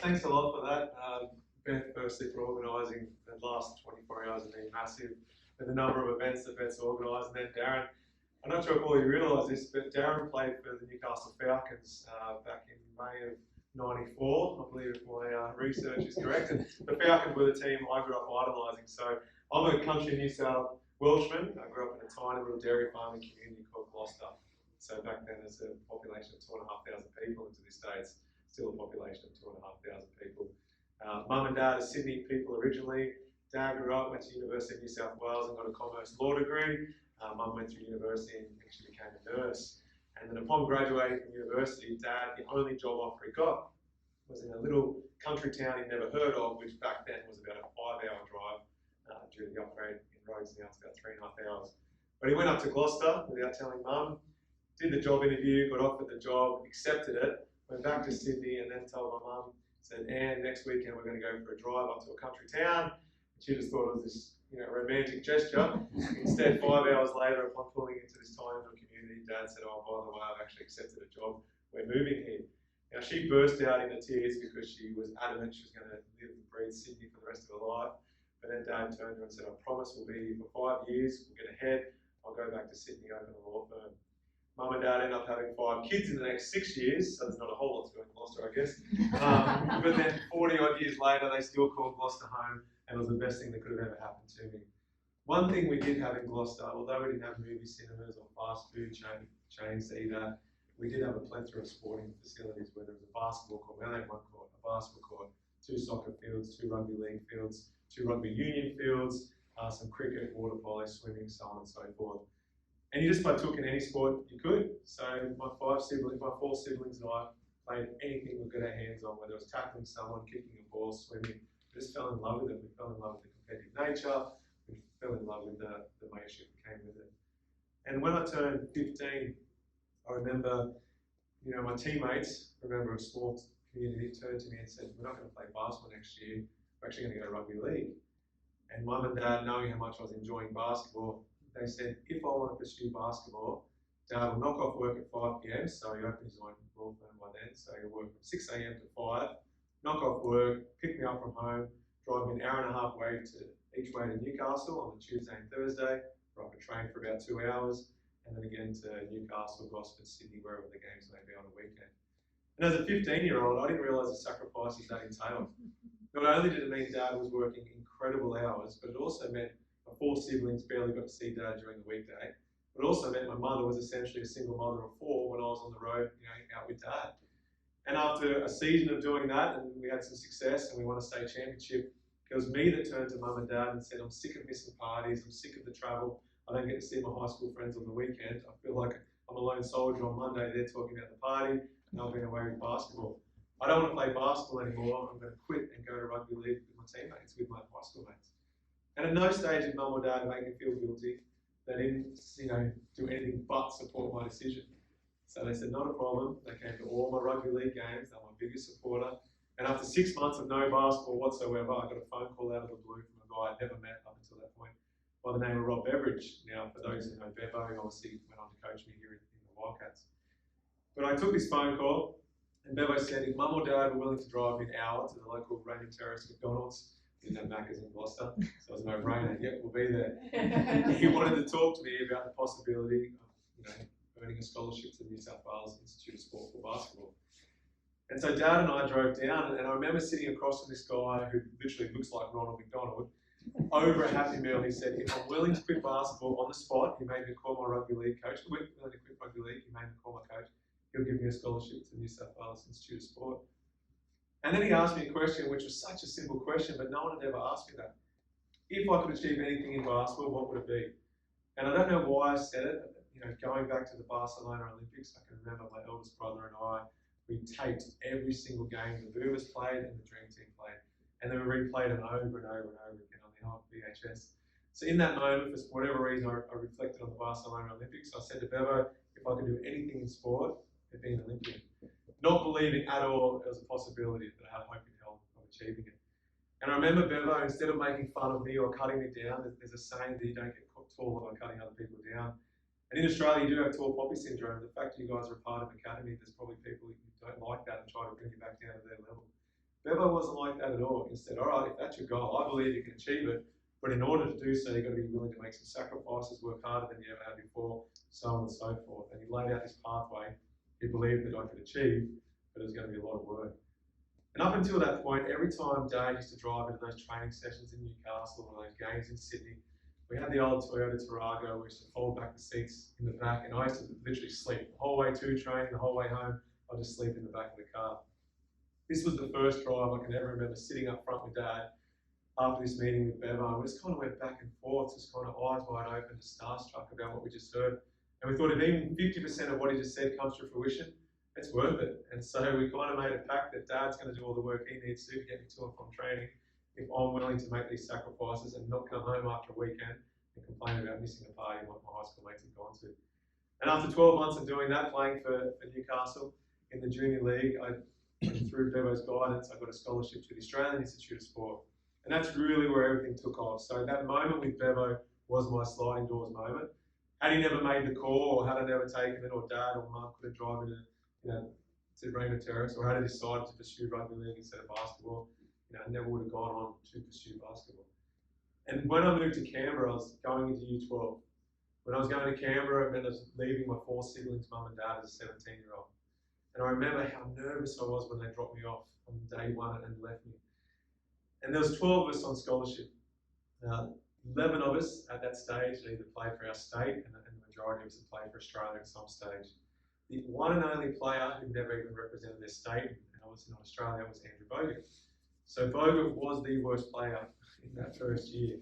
thanks a lot for that, Beth, firstly for organising the last 24 hours have been massive with the number of events that Beth's organised. And then Darren, I'm not sure if all you realise this, but Darren played for the Newcastle Falcons back in May of '94, I believe if my research is correct. And the Falcons were the team I grew up idolising. So I'm a country New South Welshman. I grew up in a tiny little dairy farming community called Gloucester. So back then there's a population of 2,500 people, and to this day it's still a population of 2,500 people. Mum and Dad are Sydney people originally. Dad grew up, went to University of New South Wales and got a commerce law degree. Mum went through university and actually became a nurse. And then upon graduating from university, Dad, the only job offer he got was in a little country town he'd never heard of, which back then was about a 5-hour drive due to the upgrade in roads. Now it's about 3.5 hours. But he went up to Gloucester without telling Mum, did the job interview, got offered the job, accepted it, went back to Sydney and then told my mum, said, Anne, next weekend we're going to go for a drive up to a country town. She just thought it was this romantic gesture. Instead, 5 hours later, upon pulling into this tiny little community, Dad said, oh, by the way, I've actually accepted a job. We're moving here. Now, she burst out into tears because she was adamant she was going to live and breathe Sydney for the rest of her life. But then Dad turned to her and said, I promise we'll be here for 5 years. We'll get ahead. I'll go back to Sydney, open a law firm. Mum and Dad end up having 5 kids in the next 6 years, so there's not a whole lot to go in Gloucester, I guess. But then 40 odd years later, they still called Gloucester home, and it was the best thing that could have ever happened to me. One thing we did have in Gloucester, although we didn't have movie cinemas or fast food chains either, we did have a plethora of sporting facilities, whether it was a basketball court, we only had one court, a basketball court, 2 soccer fields, 2 rugby league fields, 2 rugby union fields, some cricket, water polo, swimming, so on and so forth. And you just partook in any sport you could. So my 4 siblings and I played anything we could get our hands on, whether it was tackling someone, kicking a ball, swimming. We just fell in love with it. We fell in love with the competitive nature. We fell in love with the mayorship that came with it. And when I turned 15, I remember, my teammates, remember a small community, turned to me and said, we're not going to play basketball next year. We're actually going to go to rugby league. And Mum and Dad, knowing how much I was enjoying basketball, they said, if I want to pursue basketball, Dad will knock off work at 5 p.m, so he opened his own law firm by then, so he'll work from 6 a.m. to 5, knock off work, pick me up from home, drive me an hour and a half each way to Newcastle on a Tuesday and Thursday, where I could train for about 2 hours, and then again to Newcastle, Gosford, Sydney, wherever the games may be on the weekend. And as a 15-year-old, I didn't realise the sacrifices that entailed. Not only did it mean Dad was working incredible hours, but it also meant my 4 siblings barely got to see Dad during the weekday. But it also meant my mother was essentially a single mother of 4 when I was on the road, out with Dad. And after a season of doing that, and we had some success and we won a state championship, it was me that turned to Mum and Dad and said, I'm sick of missing parties, I'm sick of the travel, I don't get to see my high school friends on the weekend. I feel like I'm a lone soldier on Monday, they're talking about the party, and I've been away with basketball. I don't want to play basketball anymore, I'm going to quit and go to rugby league with my teammates, with my high school mates. And at no stage did Mum or Dad make me feel guilty. They didn't, do anything but support my decision. So they said, not a problem. They came to all my rugby league games. They were my biggest supporter. And after 6 months of no basketball whatsoever, I got a phone call out of the blue from a guy I'd never met up until that point, by the name of Rob Beveridge. Now, for those who know Bevo, he obviously went on to coach me here in the Wildcats. But I took this phone call, and Bevo said, if Mum or Dad were willing to drive me an hour to the local Raymond Terrace McDonald's, didn't have Macca's in Gloucester, so it was no brainer. Yep, we'll be there. He wanted to talk to me about the possibility of, earning a scholarship to the New South Wales Institute of Sport for basketball. And so Dad and I drove down, and I remember sitting across from this guy who literally looks like Ronald McDonald. Over a Happy Meal, he said, if I'm willing to quit basketball on the spot, he made me call my rugby league coach. Willing to quit rugby league, he made me call my coach. He'll give me a scholarship to the New South Wales Institute of Sport. And then he asked me a question, which was such a simple question, but no one had ever asked me that. If I could achieve anything in basketball, what would it be? And I don't know why I said it. Going back to the Barcelona Olympics, I can remember my eldest brother and I, we taped every single game the Boomers played and the Dream Team played. And then we replayed them over and over and over again on the old VHS. So in that moment, for whatever reason, I reflected on the Barcelona Olympics. I said to Bevo, if I could do anything in sport, it'd be an Olympian. Not believing at all it was a possibility that I had hope in hell of achieving it. And I remember Bevo, instead of making fun of me or cutting me down, there's a saying that you don't get taller by cutting other people down. And in Australia, you do have tall poppy syndrome. The fact you guys are a part of an academy, there's probably people who don't like that and try to bring you back down to their level. Bevo wasn't like that at all. He said, all right, if that's your goal, I believe you can achieve it, but in order to do so, you've got to be willing to make some sacrifices, work harder than you ever had before, so on and so forth. And he laid out this pathway he believed that I could achieve, but it was going to be a lot of work. And up until that point, every time Dad used to drive into those training sessions in Newcastle or those games in Sydney, we had the old Toyota Tarago. We used to fold back the seats in the back, and I used to literally sleep the whole way to training, the whole way home. I'd just sleep in the back of the car. This was the first drive I can ever remember sitting up front with Dad after this meeting with Bevo. We just kind of went back and forth, just kind of eyes wide open, just starstruck about what we just heard. And we thought if even 50% of what he just said comes to fruition, it's worth it. And so we kind of made a pact that Dad's going to do all the work he needs to get me to and from training if I'm willing to make these sacrifices and not come home after a weekend and complain about missing a party like my high school mates had gone to. And after 12 months of doing that, playing for Newcastle in the junior league, through Bevo's guidance, I got a scholarship to the Australian Institute of Sport. And that's really where everything took off. So that moment with Bevo was my sliding doors moment. Had he never made the call, or had I never taken it, or Dad or Mum could have driven to Raymond Terrace, or had I decided to pursue rugby league instead of basketball, I never would have gone on to pursue basketball. And when I moved to Canberra, I was going into year 12. When I was going to Canberra, it meant I was leaving my 4 siblings, Mum and Dad, as a 17-year-old. And I remember how nervous I was when they dropped me off on day 1 and left me. And there was 12 of us on scholarship. 11 of us at that stage had either played for our state, and the majority of us had played for Australia at some stage. The one and only player who never even represented their state, and obviously not Australia, was Andrew Bogut. So Bogut was the worst player in that first year.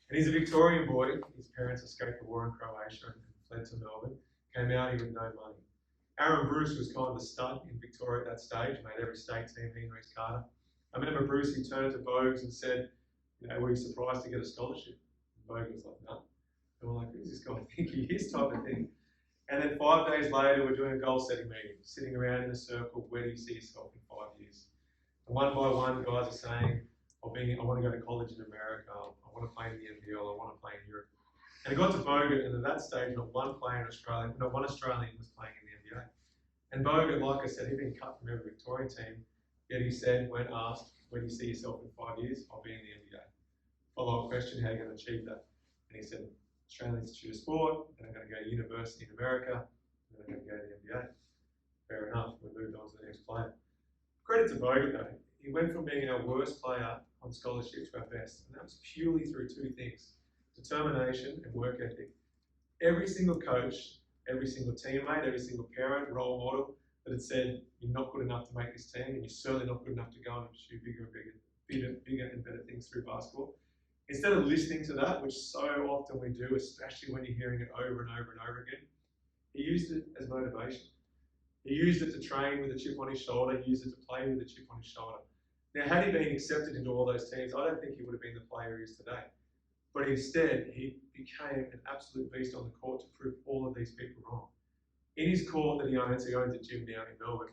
And he's a Victorian boy. His parents escaped the war in Croatia and fled to Melbourne. Came out here with no money. Aaron Bruce was kind of the stud in Victoria at that stage, made every state team, he and Rex Carter. I remember Bruce, he turned to Bogues and said, were you surprised to get a scholarship? And Bogues was like, no. And we're like, who's this guy think he is, type of thing. And then 5 days later, we're doing a goal setting meeting, sitting around in a circle, where do you see yourself in 5 years? And one by one, guys are saying, I want to go to college in America, I want to play in the NBL, I want to play in Europe. And it got to Bogut, and at that stage, not one Australian was playing in the NBA. And Bogut, like I said, he'd been cut from every Victorian team, yet he said, when asked, where do you see yourself in 5 years? I'll be in the NBA. Follow-up question, how are you going to achieve that? And he said, Australian Institute of Sport, and I'm going to go to university in America, and then I'm going to go to the NBA. Fair enough, we moved on to the next player. Credit to Bogut though, he went from being our worst player on scholarship to our best, and that was purely through 2 things: determination and work ethic. Every single coach, every single teammate, every single parent, role model that had said, you're not good enough to make this team, and you're certainly not good enough to go and pursue bigger and better things through basketball. Instead of listening to that, which so often we do, especially when you're hearing it over and over and over again, he used it as motivation. He used it to train with a chip on his shoulder. He used it to play with a chip on his shoulder. Now, had he been accepted into all those teams, I don't think he would have been the player he is today. But instead, he became an absolute beast on the court to prove all of these people wrong. In his court that he owns a gym down in Melbourne.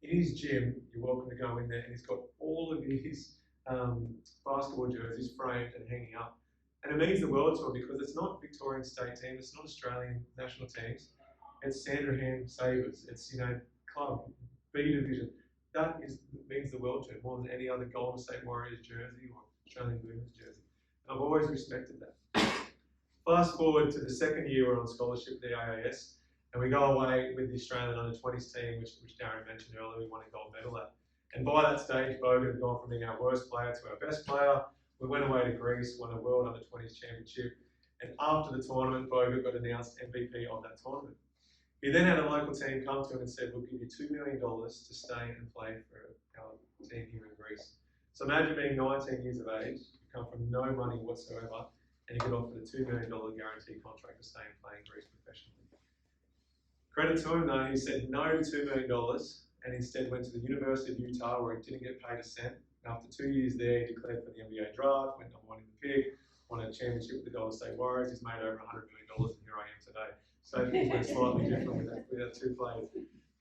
In his gym, you're welcome to go in there, and he's got all of his basketball jerseys framed and hanging up. And it means the world to him because it's not Victorian state team, it's not Australian national teams, it's Sandringham Sabres, it's club, B division. That means the world to him more than any other Golden State Warriors jersey or Australian Boomers jersey. And I've always respected that. Fast forward to the second year we're on scholarship at the AAS, and we go away with the Australian under-20s team, which Darren mentioned earlier, we won a gold medal at. And by that stage, Bogut had gone from being our worst player to our best player. We went away to Greece, won a World Under-20s Championship, and after the tournament, Bogut got announced MVP of that tournament. He then had a local team come to him and said, we'll give you $2 million to stay and play for our team here in Greece. So imagine being 19 years of age, you come from no money whatsoever, and you get offered a $2 million guarantee contract to stay and play in Greece professionally. Credit to him though, he said no to $2 million and instead went to the University of Utah where he didn't get paid a cent. And after 2 years there, he declared for the NBA draft, went number 1 in the pick, won a championship with the Golden State Warriors. He's made over $100 million and here I am today. So things went slightly different with our 2 players.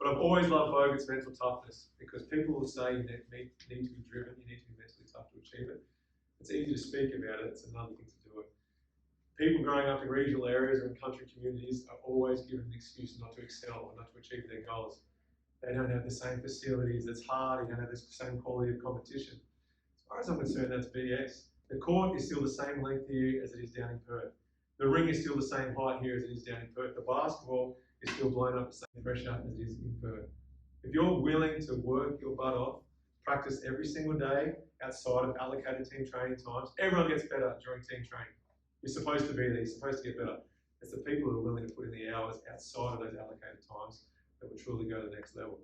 But I've always loved Bogut's mental toughness because people will say you need to be driven, you need to be mentally tough to achieve it. It's easy to speak about it, it's another thing to do it. People growing up in regional areas or in country communities are always given an excuse not to excel or not to achieve their goals. They don't have the same facilities. It's hard. You don't have the same quality of competition. As far as I'm concerned, that's BS. The court is still the same length here as it is down in Perth. The ring is still the same height here as it is down in Perth. The basketball is still blown up the same pressure as it is in Perth. If you're willing to work your butt off, practice every single day outside of allocated team training times, everyone gets better during team training. You're supposed to be there. You're supposed to get better. It's the people who are willing to put in the hours outside of those allocated times that will truly go to the next level.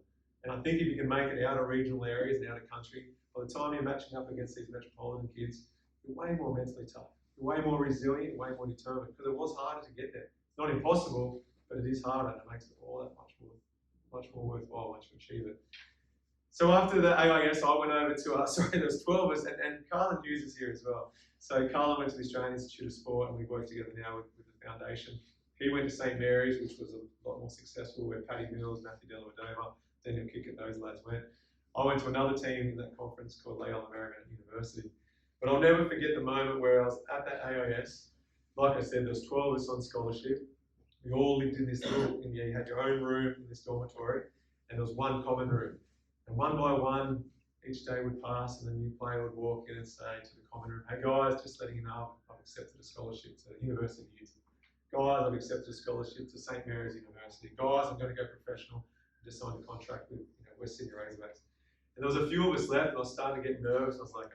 And I think if you can make it out of regional areas and out of country, by the time you're matching up against these metropolitan kids, you're way more mentally tough. You're way more resilient, way more determined, because it was harder to get there. It's not impossible, but it is harder, and it makes it all that much more worthwhile once you achieve it. So after the AIS, I went over to, there's 12 of us, and Carlin Hughes is here as well. So Carlin went to the Australian Institute of Sport, and we work together now with the foundation. He went to St Mary's, which was a lot more successful, where Paddy Mills, Matthew Dellavedova, Daniel Kickett, those lads went. I went to another team in that conference called Leon American University. But I'll never forget the moment where I was at that AIS. Like I said, there was 12 of us on scholarship. We all lived in this little, you had your own room in this dormitory, and there was one common room. And one by one, each day would pass, and a new player would walk in and say to the common room, "Hey guys, just letting you know, I've accepted a scholarship to the University of Utah. Guys, I've accepted a scholarship to St Mary's University. Guys, I'm going to go professional." I just signed a contract with West Sydney Razorbacks. And there was a few of us left, and I was starting to get nervous. I was like,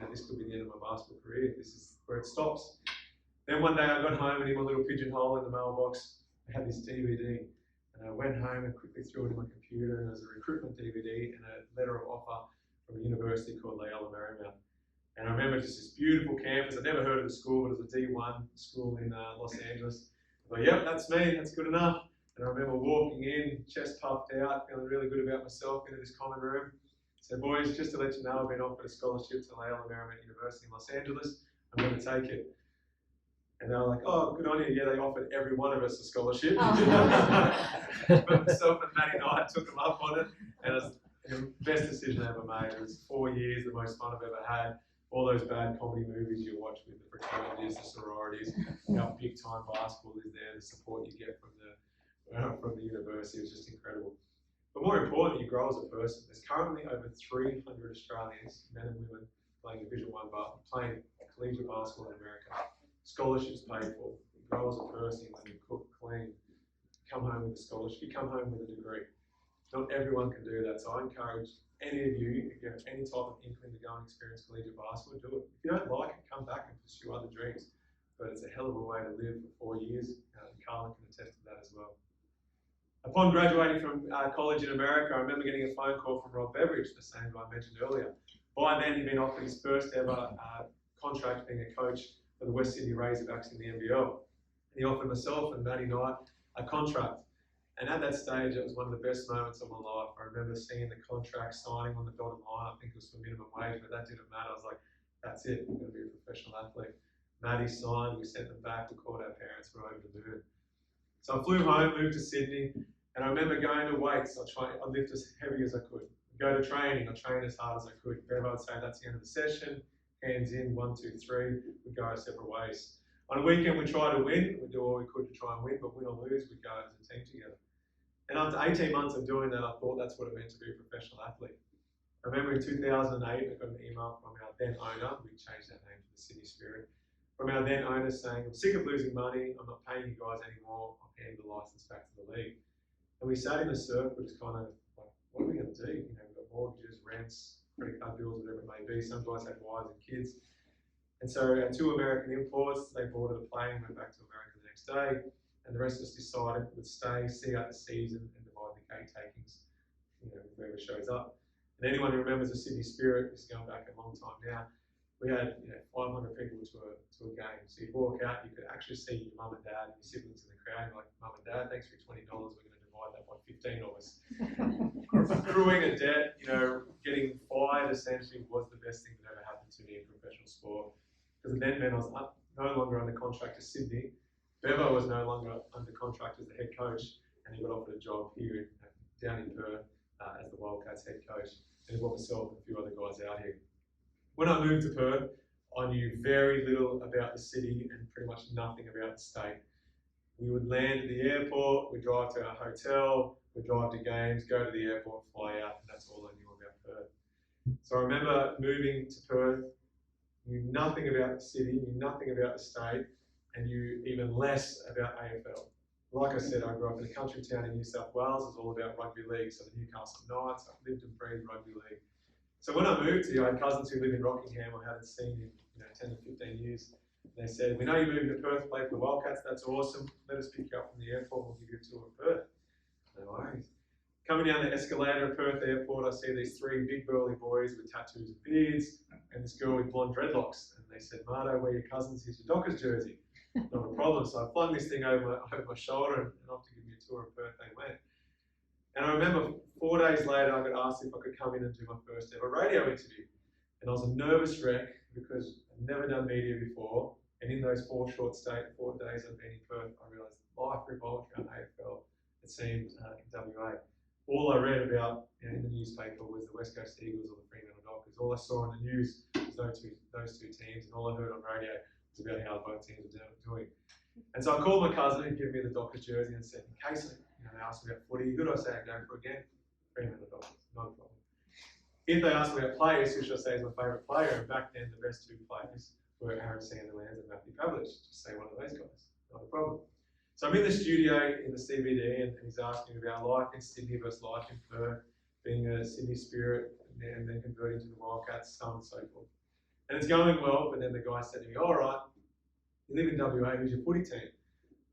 this could be the end of my basketball career. This is where it stops. Then one day I got home, and in my little pigeonhole in the mailbox, I had this DVD. And I went home and quickly threw it in my computer, and there was a recruitment DVD and a letter of offer from a university called Loyola Marymount. And I remember just this beautiful campus. I'd never heard of the school, but it was a D1 school in Los Angeles. I thought, yep, that's me, that's good enough. And I remember walking in, chest puffed out, feeling really good about myself, into this common room. So boys, just to let you know, I've been offered a scholarship to Loyola Marymount University in Los Angeles. I'm going to take it. And they were like, oh, good on you. Yeah, they offered every one of us a scholarship. But myself and Matty Knight took them up on it. And it was the best decision I ever made. It was 4 years, the most fun I've ever had. All those bad comedy movies you watch with the fraternities, the sororities, how big time basketball is there, the support you get from the university was just incredible. But more importantly, you grow as a person. There's currently over 300 Australians, men and women, playing Division I basketball, playing collegiate basketball in America. Scholarships paid for. You grow as a person, you cook, clean, come home with a scholarship, you come home with a degree. Not everyone can do that, so I encourage any of you, if you have any type of inkling to go and experience collegiate basketball, do it. If you don't like it, come back and pursue other dreams. But it's a hell of a way to live for 4 years, and Carlin can attest to that as well. Upon graduating from college in America, I remember getting a phone call from Rob Beveridge, the same guy I mentioned earlier. By then, he'd been offered his first ever contract being a coach for the West Sydney Razorbacks in the NBL. He offered myself and Matty Knight a contract. And at that stage, it was one of the best moments of my life. I remember seeing the contract signing on the dotted line. I think it was for minimum wage, but that didn't matter. I was like, that's it, I'm going to be a professional athlete. Matty signed, we sent them back, we called our parents, we're over the moon. So I flew home, moved to Sydney, and I remember going to weights. I'd lift as heavy as I could. Go to training, I trained as hard as I could. Bev would say, that's the end of the session, hands in, 1, 2, 3, we'd go our separate ways. On a weekend, we'd try to win, we'd do all we could to try and win, but win or lose, we'd go as a team together. And after 18 months of doing that, I thought that's what it meant to be a professional athlete. I remember in 2008, I got an email from our then owner, we changed that name to the Sydney Spirit, from our then owner saying, I'm sick of losing money, I'm not paying you guys anymore, I'm handing the license back to the league. And we sat in the circle, just kind of like, what are we going to do? You know, we've got mortgages, rents, credit card bills, whatever it may be. Some guys had wives and kids. And so our 2 American imports, they boarded a plane, went back to America the next day. And the rest of us decided we'd stay, see out the season, and divide the cake takings, whoever shows up. And anyone who remembers the Sydney Spirit, this is going back a long time now, we had 500 people to a game. So you'd walk out, you could actually see your mum and dad and your siblings in the crowd. You're like, Mum and Dad, thanks for $20. We're going to divide that by 15 of us. Accruing a debt, getting fired essentially was the best thing that ever happened to me in professional sport. Because it then meant I was no longer under contract to Sydney. Bevo was no longer under contract as the head coach, and he got offered a job here down in Perth as the Wildcats head coach. And he brought myself and a few other guys out here. When I moved to Perth, I knew very little about the city and pretty much nothing about the state. We would land at the airport, we'd drive to our hotel, we'd drive to games, go to the airport, fly out, and that's all I knew about Perth. So I remember moving to Perth, knew nothing about the city, knew nothing about the state, and knew even less about AFL. Like I said, I grew up in a country town in New South Wales. It was all about rugby league, so the Newcastle Knights. I lived and breathed rugby league. So when I moved here, I had cousins who live in Rockingham I hadn't seen in 10 to 15 years. They said, we know you're moving to Perth to play for the Wildcats, that's awesome. Let us pick you up from the airport, we'll give you a tour of Perth. No worries. Coming down the escalator at Perth Airport, I see these three big burly boys with tattoos and beards, and this girl with blonde dreadlocks. And they said, Marto, we're your cousins, here's your Dockers jersey. Not a problem. So I flung this thing over my shoulder and off to give me a tour of Perth they went. And I remember 4 days later, I got asked if I could come in and do my first ever radio interview. And I was a nervous wreck because I'd never done media before. And in those 4 days I'd been in Perth, I realised life revolved around AFL, it seemed, in WA. All I read about in the newspaper was the West Coast Eagles or the Fremantle Dockers. All I saw in the news was those two teams, and all I heard on radio was about how both teams were doing. And so I called my cousin and gave me the Dockers jersey and said, in case they asked me about footy, good I say I go for again, Fremantle Dockers, not a problem. If they asked me about players, who should I say is my favourite player? And back then the best 2 players were Aaron Sandilands and Matthew Pavlich. Just say one of those guys, not a problem. So I'm in the studio in the CBD and he's asking about life in Sydney versus life in Perth, being a Sydney Spirit and then converting to the Wildcats, so on and so forth. And it's going well, but then the guy said to me, all right, you live in WA, who's your footy team?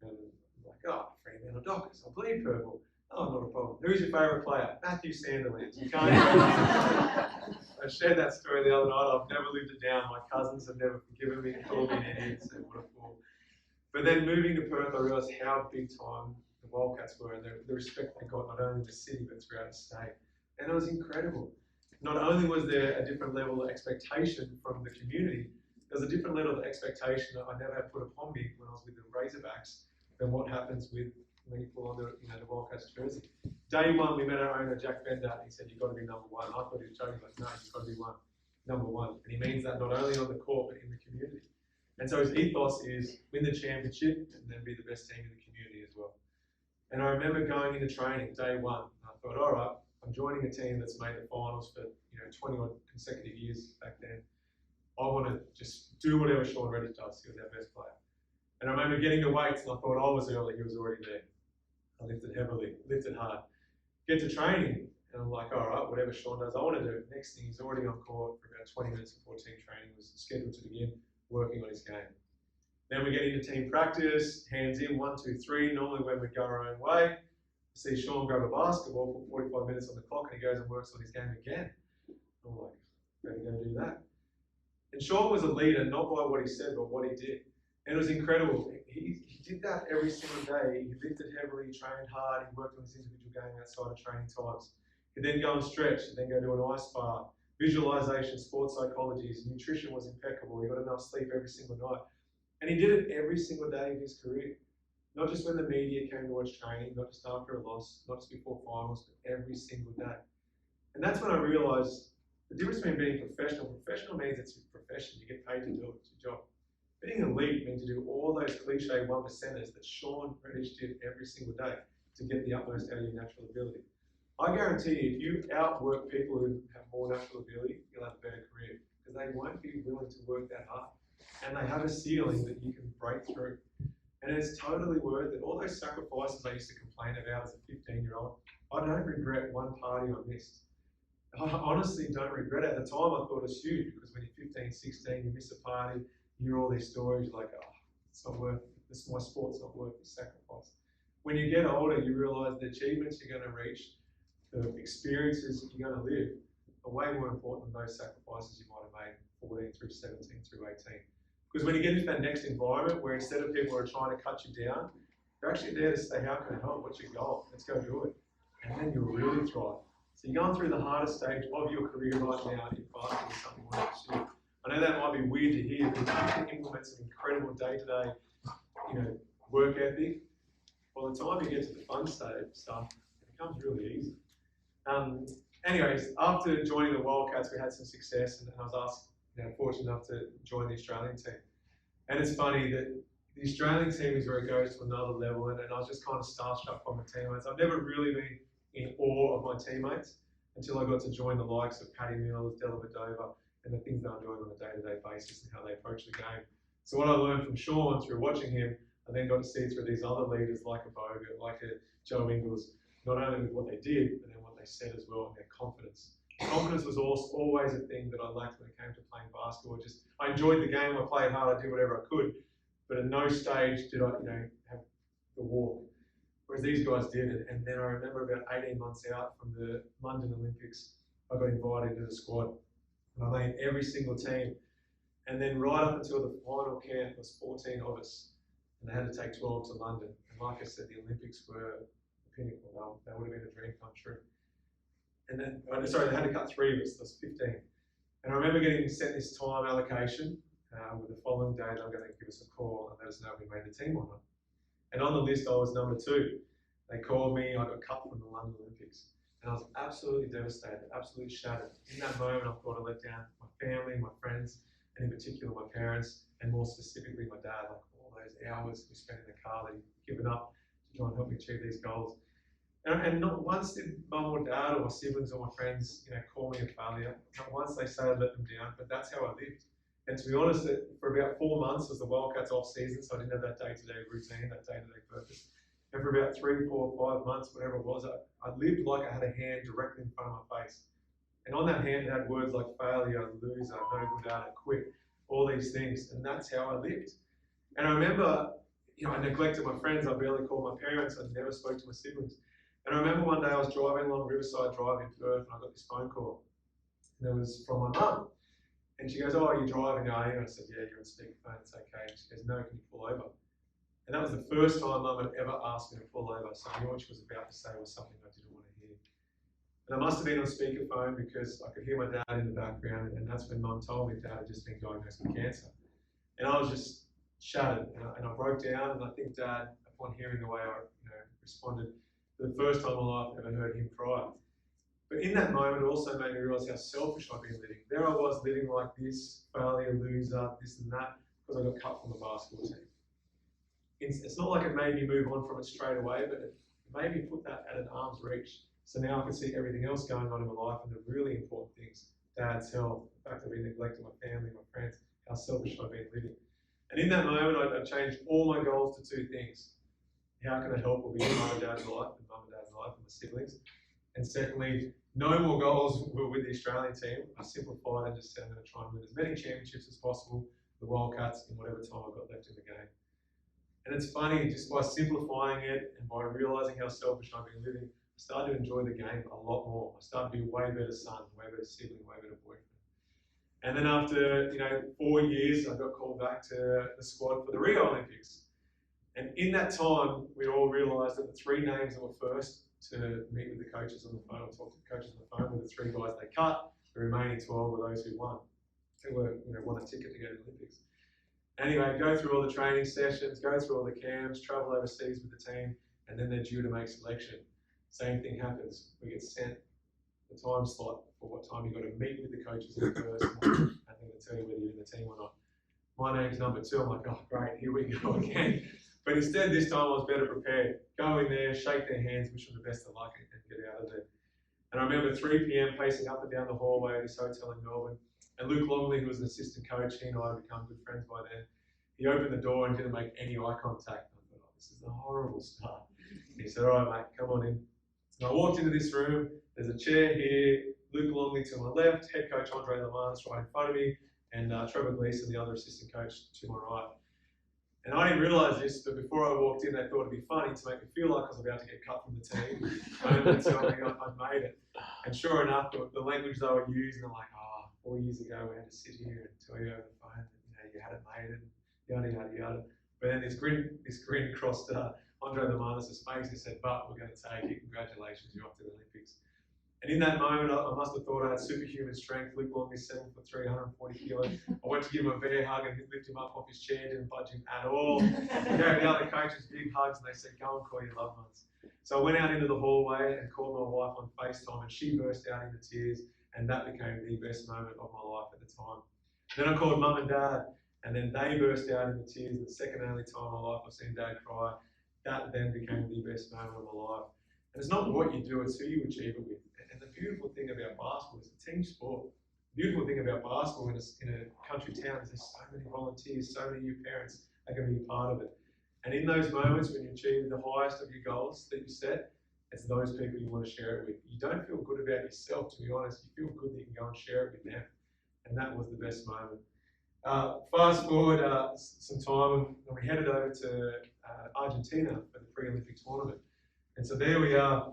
And I'm like, oh, Fremantle Dockers, I bleed purple. Oh, not a problem. Who's your favourite player? Matthew Sandilands. You can't I shared that story the other night. I've never lived it down. My cousins have never forgiven me and called me an idiot, so what a fool. But then moving to Perth, I realised how big time the Wildcats were and the respect they got not only in the city but throughout the state. And it was incredible. Not only was there a different level of expectation from the community, there was a different level of expectation that I never had put upon me when I was with the Razorbacks than what happens when you pull on the Wildcats jersey. Day one, we met our owner, Jack Bender, and he said, you've got to be number 1. I thought he was joking, like, no, you've got to be number one. And he means that not only on the court, but in the community. And so his ethos is win the championship and then be the best team in the community as well. And I remember going into training, day one, and I thought, all right, I'm joining a team that's made the finals for 20 odd consecutive years back then. I want to just do whatever Sean Reddish does. He was our best player. And I remember getting to weights and I thought I was early, he was already there. I lifted heavily, lifted hard. Get to training and I'm like, all right, whatever Sean does, I want to do it. Next thing, he's already on court for about 20 minutes before team training was scheduled to begin, working on his game. Then we get into team practice, hands in, 1, 2, 3. Normally when we go our own way, see Sean grab a basketball, put 45 minutes on the clock, and he goes and works on his game again. I'm like, better go do that. And Sean was a leader, not by what he said, but what he did. And it was incredible. He did that every single day. He lifted heavily, he trained hard, he worked on his individual game outside of training times. He'd then go and stretch, he'd then go do an ice bar, visualization, sports psychology, his nutrition was impeccable, he got enough sleep every single night. And he did it every single day of his career. Not just when the media came to watch training, not just after a loss, not just before finals, but every single day. And that's when I realised the difference between being professional. Professional means it's your profession, you get paid to do it, it's your job. Being elite means to do all those cliche 1%ers that Sean Reddish did every single day to get the utmost out of your natural ability. I guarantee you, if you outwork people who have more natural ability, you'll have a better career because they won't be willing to work that hard. And they have a ceiling that you can break through. And it's totally worth it. All those sacrifices I used to complain about as a 15-year-old, I don't regret one party I missed. I honestly don't regret it. At the time, I thought it was huge because when you're 15, 16, you miss a party, you hear all these stories, you're like, oh, it's not worth it. My sport's not worth the sacrifice. When you get older, you realise the achievements you're going to reach, the experiences you're going to live, are way more important than those sacrifices you might have made 14 through 17 through 18. Because when you get into that next environment where instead of people are trying to cut you down, you're actually there to say, how can I help? What's your goal? Let's go do it. And then you'll really thrive. So you're going through the hardest stage of your career right now in fasting is something like this. I know that might be weird to hear, but if you can implement some incredible day-to-day, work ethic, by the time you get to the fun stage stuff, it becomes really easy. Anyways, after joining the Wildcats, we had some success, and I was asked, fortunate enough to join the Australian team. And it's funny that the Australian team is where it goes to another level, and I was just kind of starstruck by my teammates. I've never really been in awe of my teammates until I got to join the likes of Paddy Mills, Della Vedova, and the things they're doing on a day-to-day basis and how they approach the game. So what I learned from Sean through watching him, I then got to see through these other leaders like a Bogut, like a Joe Ingles, not only with what they did, but then what they said as well, and their confidence. Confidence was always a thing that I lacked when it came to playing basketball. I enjoyed the game, I played hard, I did whatever I could, but at no stage did I, have the walk. Whereas these guys did, and then I remember about 18 months out from the London Olympics, I got invited to the squad, and I made every single team. And then right up until the final camp was 14 of us, and they had to take 12 to London. And like I said, the Olympics were the pinnacle. That would have been a dream come true. And then, sorry, they had to cut 3 of us, that was 15. And I remember getting sent this time allocation with the following day they were going to give us a call and let us know if we made the team or not. And on the list, I was number 2. They called me, I got cut from the London Olympics. And I was absolutely devastated, absolutely shattered. In that moment, I thought I let down my family, my friends, and in particular my parents, and more specifically my dad, like all those hours we spent in the car that he'd given up to try and help me achieve these goals. And not once did mum or dad or my siblings or my friends, call me a failure. Not once they say I let them down, but that's how I lived. And to be honest, for about 4 months was the Wildcats off season, so I didn't have that day-to-day routine, that day-to-day purpose. And for about 3, 4, 5 months, whatever it was, I lived like I had a hand directly in front of my face. And on that hand, it had words like failure, loser, no good at it, quit, all these things. And that's how I lived. And I remember, I neglected my friends. I barely called my parents. I never spoke to my siblings. And I remember one day I was driving along Riverside Drive in Perth, and I got this phone call. And it was from my mum. And she goes, "Oh, are you driving, are you?" And I said, "Yeah, you're on speakerphone, it's okay." And she goes, "No, can you pull over?" And that was the first time mum had ever asked me to pull over. So I knew what she was about to say was something I didn't want to hear. And I must have been on speakerphone because I could hear my dad in the background. And that's when mum told me Dad had just been diagnosed with cancer. And I was just shattered. And I broke down. And I think Dad, upon hearing the way I responded, for the first time in my life, I ever heard him cry. But in that moment, it also made me realise how selfish I'd been living. There I was living like this, failure, loser, this and that, because I got cut from the basketball team. It's not like it made me move on from it straight away, but it made me put that at an arm's reach. So now I can see everything else going on in my life and the really important things. Dad's health, the fact I've been neglecting my family, my friends, how selfish I've been living. And in that moment, I changed all my goals to 2 things. How can I help or be in mum and dad's life and my siblings? And secondly, no more goals were with the Australian team. I simplified and just said I'm going to try and win as many championships as possible, the Wildcats, in whatever time I've got left in the game. And it's funny, just by simplifying it and by realising how selfish I've been living, I started to enjoy the game a lot more. I started to be a way better son, way better sibling, way better boyfriend. And then after 4 years, I got called back to the squad for the Rio Olympics. And in that time, we all realised that the 3 names that were first to meet with the coaches on the phone, or talk to the coaches on the phone, were the 3 guys they cut. The remaining 12 were those who won, won a ticket to go to the Olympics. Anyway, go through all the training sessions, go through all the camps, travel overseas with the team, and then they're due to make selection. Same thing happens. We get sent the time slot for what time you've got to meet with the coaches in person, and then they tell you whether you're in the team or not. My name's number 2. I'm like, oh great, here we go again. But instead, this time I was better prepared. Go in there, shake their hands, wish them the best of luck, and get out of there. And I remember 3 p.m. pacing up and down the hallway of this hotel in Melbourne. And Luke Longley, who was an assistant coach, he and I had become good friends by then. He opened the door and didn't make any eye contact. I thought, oh, this is a horrible start. He said, all right, mate, come on in. And I walked into this room. There's a chair here, Luke Longley to my left, head coach Andre Lemanis right in front of me, and Trevor Gleeson, the other assistant coach, to my right. And I didn't realise this, but before I walked in, they thought it'd be funny to make me feel like I was about to get cut from the team. Only to tell me I'd made it. And sure enough, the language they were using, they're like, 4 years ago we had to sit here and tell you over the phone that you hadn't made it, yada, yada, yada. But then this grin crossed Andre Lemanis' face. He said, but we're going to take you. Congratulations, you're off to the Olympics. And in that moment, I must have thought I had superhuman strength. Luke Longley, 7'3", 140 kilos. I went to give him a bear hug and lift him up off his chair, didn't budge him at all. Gave the other coaches big hugs, and they said, go and call your loved ones. So I went out into the hallway and called my wife on FaceTime, and she burst out into tears, and that became the best moment of my life at the time. Then I called mum and dad, And then they burst out into tears. The second only time in my life I've seen Dad cry. That then became the best moment of my life. And it's not what you do, it's who you achieve it with. And the beautiful thing about basketball is a team sport. The beautiful thing about basketball in a country town is there's so many volunteers, so many new parents are going to be a part of it. And in those moments when you achieve the highest of your goals that you set, it's those people you want to share it with. You don't feel good about yourself, to be honest. You feel good that you can go and share it with them. And that was the best moment. Fast forward some time, and we headed over to Argentina for the pre-Olympic tournament. And so there we are,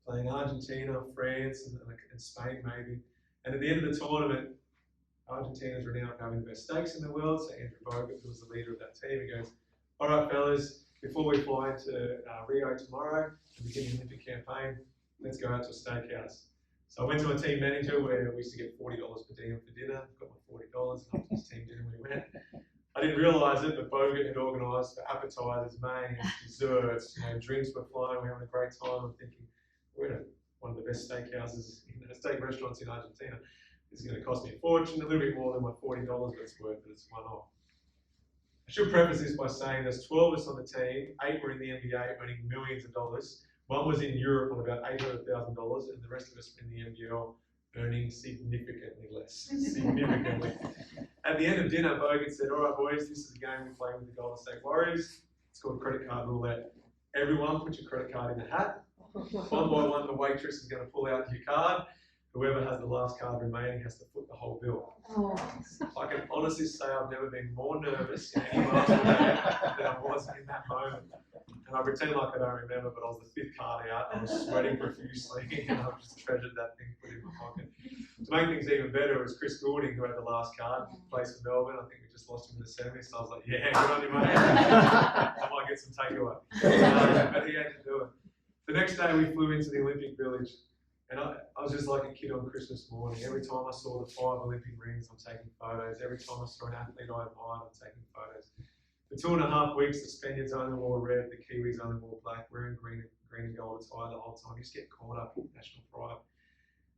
playing Argentina, France, and Spain maybe. And at the end of the tournament, Argentina's renowned for having the best stakes in the world. So Andrew Bogut, who was the leader of that team, he goes, "All right, fellas, before we fly into Rio tomorrow and begin the Olympic campaign, let's go out to a steakhouse." So I went to my team manager where we used to get $40 per diem for dinner. Got my $40 and up to his team dinner we went. I didn't realise it, but Bogut had organised for appetizers, mains, desserts, drinks were flying. We're having a great time. I'm thinking, we're at one of the best steakhouses, steak restaurants in Argentina. This is going to cost me a fortune, a little bit more than my $40, but it's worth it. It's one-off. I should preface this by saying there's 12 of us on the team. 8 were in the NBA, earning millions of dollars. One was in Europe on about $800,000, and the rest of us were in the NBL, earning significantly less. Significantly. At the end of dinner, Bogut said, "All right, boys, this is a game we play with the Golden State Warriors. It's called credit card roulette. Everyone put your credit card in the hat. One by one, the waitress is going to pull out your card. Whoever has the last card remaining has to foot the whole bill." Oh. I can honestly say I've never been more nervous in any basketball game than I was in that moment. And I pretend like I don't remember, but I was the 5th card out. I was sweating profusely, and I just treasured that thing, put it in my pocket. To make things even better, it was Chris Goulding who had the last card. He plays for Melbourne. I think we just lost him in the semis. So I was like, "Yeah, good on you, mate. I might get some takeaway." But he had to do it. The next day, we flew into the Olympic Village. And I was just like a kid on Christmas morning. Every time I saw the 5 Olympic rings, I'm taking photos. Every time I saw an athlete I admired, I'm taking photos. For 2.5 weeks, the Spaniards only wore red, the Kiwis only wore black, wearing green and gold attire the whole time. You just get caught up in national pride.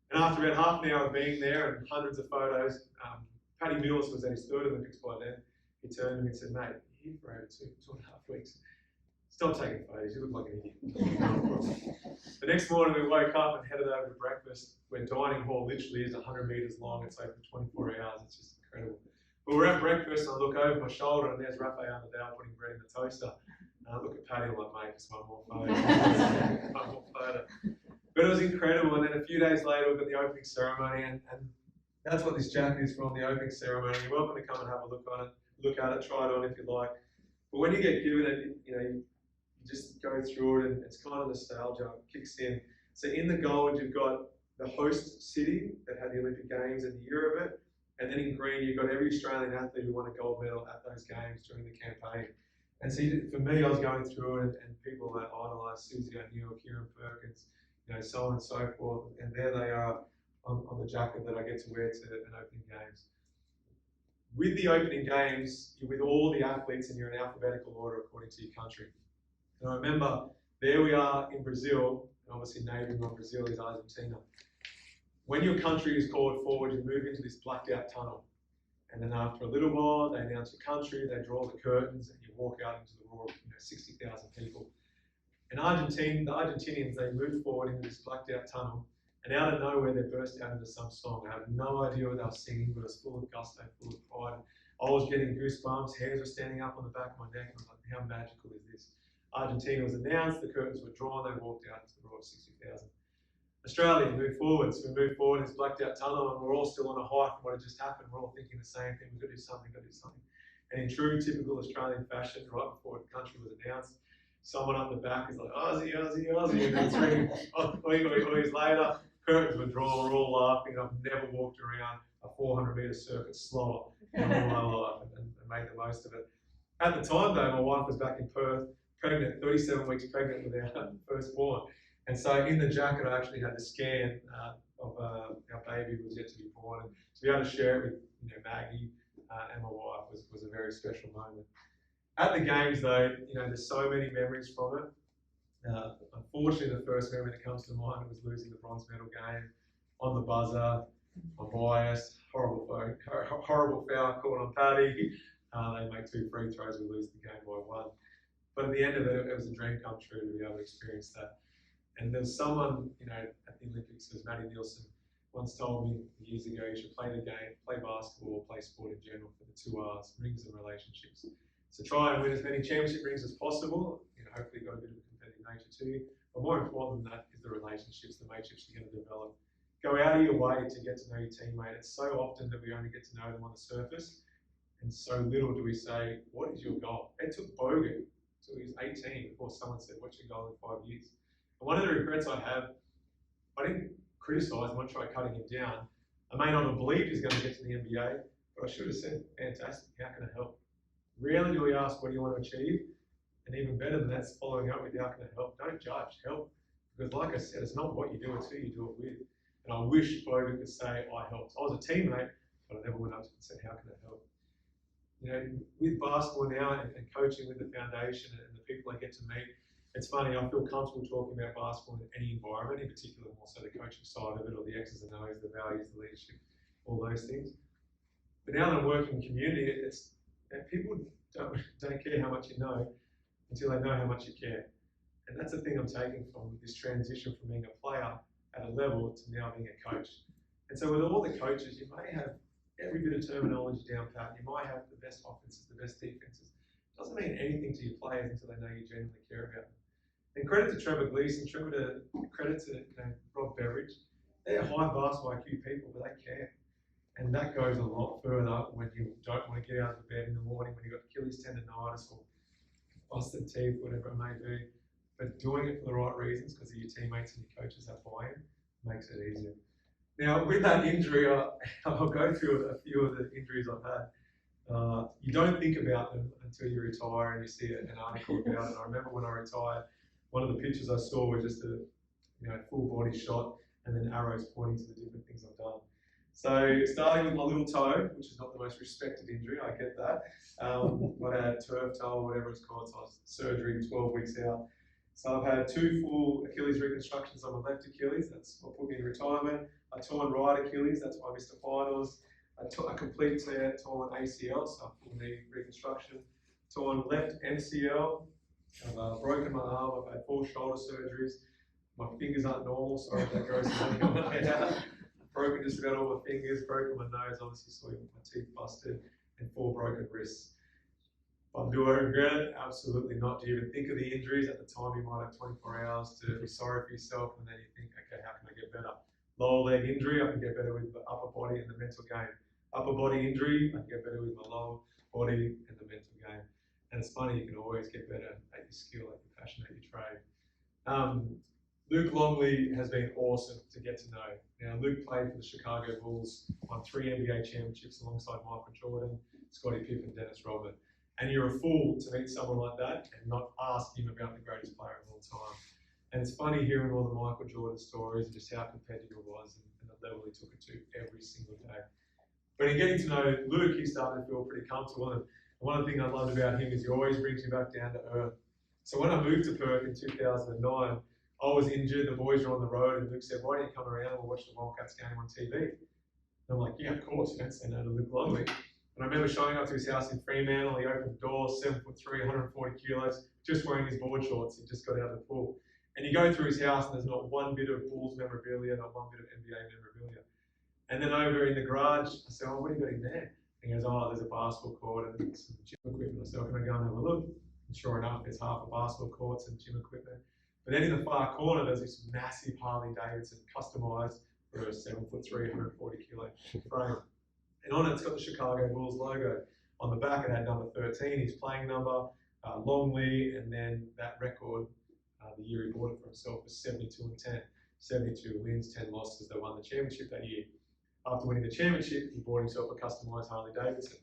And after about half an hour of being there and hundreds of photos, Paddy Mills was at his 3rd Olympics by then. He turned to me and said, "Mate, you're here for over 2.5 weeks. Stop taking photos, you look like an idiot." The next morning we woke up and headed over to breakfast, where dining hall literally is 100 metres long. It's open 24 hours, it's just incredible. But we're at breakfast and I look over my shoulder and there's Rafael Nadal putting bread in the toaster. And I look at Paddy and I'm like, "Mate, just one more photo." One more photo. But it was incredible. And then a few days later we got the opening ceremony, and that's what this jacket is from, the opening ceremony. You're welcome to come and have a look at it, try it on if you like. But when you get given it, you just go through it and it's kind of nostalgia, kicks in. So in the gold, you've got the host city that had the Olympic Games and the year of it. And then in green, you've got every Australian athlete who won a gold medal at those games during the campaign. And so for me, I was going through it and people that idolise Susie O'Neill, Kieran Perkins, so on and so forth. And there they are on the jacket that I get to wear to an opening games. With the opening games, you're with all the athletes and you're in alphabetical order according to your country. And I remember, there we are in Brazil, and obviously neighbouring on Brazil is Argentina. When your country is called forward, you move into this blacked out tunnel. And then after a little while, they announce your country, they draw the curtains, and you walk out into the roar of 60,000 people. And the Argentinians, they moved forward into this blacked out tunnel, and out of nowhere, they burst out into some song. I have no idea what they were singing, but it was full of gusto, full of pride. I was getting goosebumps, hairs were standing up on the back of my neck, and I was like, how magical is this? Argentina was announced, the curtains were drawn, they walked out into the roar of 60,000. Australia moved forward, so we moved forward in this blacked out tunnel, and we're all still on a high from what had just happened. We're all thinking the same thing, we've got to do something, And in true typical Australian fashion, right before the country was announced, someone up the back is like, "Aussie, Aussie, Aussie," and then it's ringing, years later, curtains were drawn, we're all laughing. I've never walked around a 400-metre circuit slower in all my life and made the most of it. At the time though, my wife was back in Perth, pregnant, 37 weeks pregnant with our firstborn. And so in the jacket, I actually had the scan of our baby who was yet to be born. And to be able to share it with Maggie and my wife was a very special moment. At the games though, there's so many memories from it. Unfortunately, the first memory that comes to mind was losing the bronze medal game on the buzzer. I'm biased, horrible foul called on Paddy. They make 2 free throws, we lose the game by 1. But at the end of it, it was a dream come true to be able to experience that. And there's someone, at the Olympics, as Matty Nielsen once told me years ago, you should play the game, play basketball, play sport in general for the 2 R's, rings and relationships. So try and win as many championship rings as possible. Hopefully you've got a bit of a competitive nature too. But more important than that is the relationships, the mateships you're going to develop. Go out of your way to get to know your teammate. It's so often that we only get to know them on the surface, and so little do we say, what is your goal? It took Bogut till he was 18 before someone said, what's your goal in 5 years? And one of the regrets I have, I didn't criticise him, I tried cutting him down. I may not have believed he's going to get to the NBA, but I should have said, fantastic, how can I help? Rarely do we ask, what do you want to achieve? And even better than that, following up with how can I help? Don't judge, help. Because like I said, it's not what you do, it's who you do it with. And I wish Bogut could say, I helped. I was a teammate, but I never went up to him and said, how can I help? With basketball now and coaching with the foundation and the people I get to meet, it's funny, I feel comfortable talking about basketball in any environment, in particular more so the coaching side of it, or the X's and O's, the values, the leadership, all those things. But now that I'm working in community, it's people don't care how much you know until they know how much you care. And that's the thing I'm taking from this transition from being a player at a level to now being a coach. And so with all the coaches, you may have every bit of terminology down pat, you might have the best offenses, the best defenses. It doesn't mean anything to your players until they know you genuinely care about them. And credit to Trevor Gleeson, credit to Rob Beveridge. They're high basketball IQ people, but they care. And that goes a lot further when you don't want to get out of the bed in the morning, when you've got Achilles tendonitis or busted teeth, whatever it may be. But doing it for the right reasons, because your teammates and your coaches have buy-in, makes it easier. Now, with that injury, I'll go through a few of the injuries I've had. You don't think about them until you retire and you see an article about it. I remember when I retired, one of the pictures I saw was just a full body shot and then arrows pointing to the different things I've done. So starting with my little toe, which is not the most respected injury, I get that. But I had turf toe, whatever it's called, so I was surgery 12 weeks out. So I've had 2 full Achilles reconstructions on my left Achilles, that's what put me in retirement. I torn right Achilles, that's why I missed the finals. A complete torn ACL, so a full knee reconstruction. Torn left MCL, I've broken my arm, I've had 4 shoulder surgeries. My fingers aren't normal, sorry if that grows something on my head. Broken just about all my fingers, broken my nose, obviously saw my teeth busted, and 4 broken wrists. Do I regret it? Absolutely not. Do you even think of the injuries? At the time, you might have 24 hours to be sorry for yourself, and then you think, okay, how can I get better? Lower leg injury, I can get better with the upper body and the mental game. Upper body injury, I can get better with my lower body and the mental game. And it's funny, you can always get better at your skill, at your passion, at your trade. Luke Longley has been awesome to get to know. Now, Luke played for the Chicago Bulls, won 3 NBA championships alongside Michael Jordan, Scottie Pippen, Dennis Rodman. And you're a fool to meet someone like that and not ask him about the greatest player of all time. And it's funny hearing all the Michael Jordan stories and just how competitive it was and the level he took it to every single day. But in getting to know Luke, he started to feel pretty comfortable. And one of the things I loved about him is he always brings you back down to earth. So when I moved to Perth in 2009, I was injured, the boys were on the road, and Luke said, why don't you come around and we'll watch the Wildcats game on TV? And I'm like, yeah, of course, you don't say no to Luke Longley. And I remember showing up to his house in Fremantle, he opened the door, 7'3", 140 kilos, just wearing his board shorts, he just got out of the pool. And you go through his house and there's not one bit of Bulls memorabilia, not one bit of NBA memorabilia. And then over in the garage, I said, oh, what have you got in there? And he goes, oh, there's a basketball court and some gym equipment. I said, can I go and have a look? And sure enough, there's half a basketball court and gym equipment. But then in the far corner, there's this massive Harley Davidson customized for a 7'3", 140 kilo frame. And on it, it's got the Chicago Bulls logo. On the back, it had number 13, his playing number, Longley, and then that record, the year he bought it for himself, was 72-10. 72 wins, 10 losses. They won the championship that year. After winning the championship, he bought himself a customized Harley Davidson.